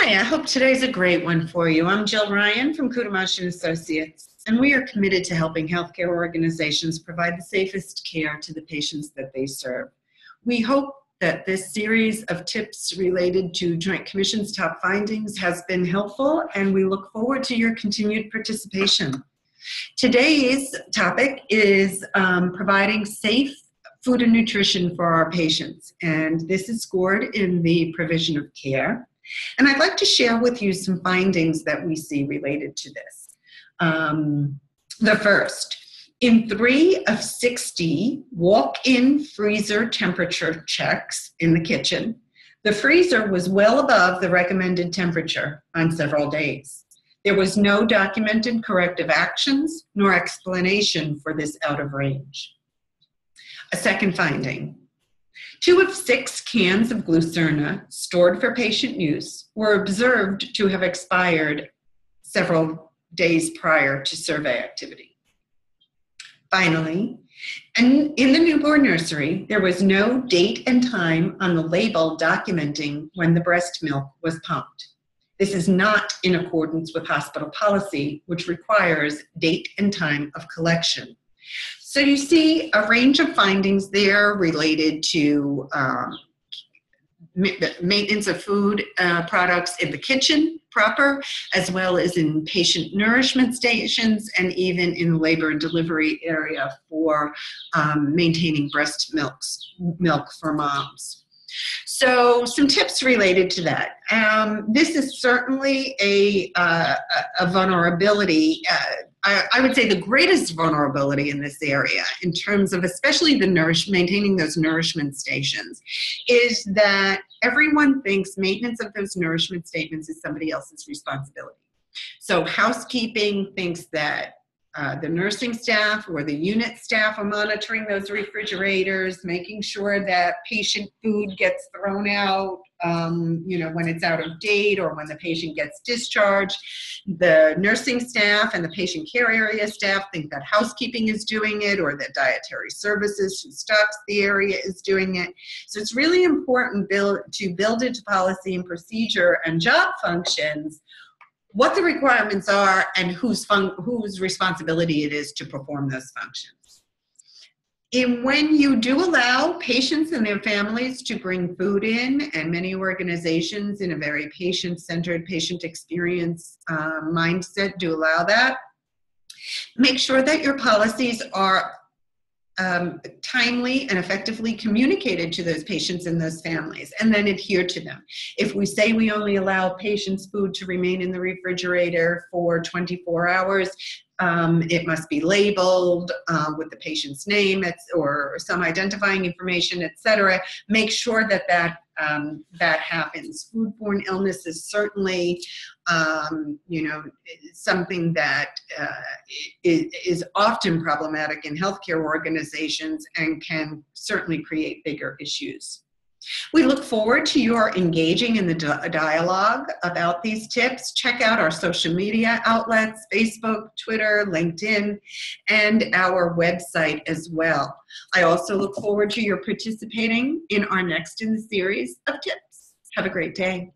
Hi, I hope today's a great one for you. I'm Jill Ryan from Courtemanche Associates, and we are committed to helping healthcare organizations provide the safest care to the patients that they serve. We hope that this series of tips related to Joint Commission's top findings has been helpful, and we look forward to your continued participation. Today's topic is providing safe food and nutrition for our patients, and this is scored in the provision of care. And I'd like to share with you some findings that we see related to this. The first, in 3 of 60 walk-in freezer temperature checks in the kitchen, the freezer was well above the recommended temperature on several days. There was no documented corrective actions nor explanation for this out of range. A second finding, 2 of 6 cans of Glucerna stored for patient use were observed to have expired several days prior to survey activity. Finally, in the newborn nursery, there was no date and time on the label documenting when the breast milk was pumped. This is not in accordance with hospital policy, which requires date and time of collection. So you see a range of findings there related to maintenance of food products in the kitchen proper, as well as in patient nourishment stations, and even in the labor and delivery area for maintaining breast milk for moms. So some tips related to that. This is certainly a vulnerability. I would say the greatest vulnerability in this area, in terms of especially the maintaining those nourishment stations, is that everyone thinks maintenance of those nourishment statements is somebody else's responsibility. So housekeeping thinks that the nursing staff or the unit staff are monitoring those refrigerators, making sure that patient food gets thrown out, when it's out of date or when the patient gets discharged. The nursing staff and the patient care area staff think that housekeeping is doing it, or that dietary services who stocks the area is doing it. So it's really important to build into policy and procedure and job functions what the requirements are and whose responsibility it is to perform those functions. And when you do allow patients and their families to bring food in, and many organizations in a very patient-centered, patient experience mindset do allow that, make sure that your policies are timely and effectively communicated to those patients and those families, and then adhere to them. If we say we only allow patients' food to remain in the refrigerator for 24 hours, it must be labeled with the patient's name or some identifying information, etc. Make sure that that happens. Foodborne illness is certainly, something that is often problematic in healthcare organizations and can certainly create bigger issues. We look forward to your engaging in the dialogue about these tips. Check out our social media outlets, Facebook, Twitter, LinkedIn, and our website as well. I also look forward to your participating in our next in the series of tips. Have a great day.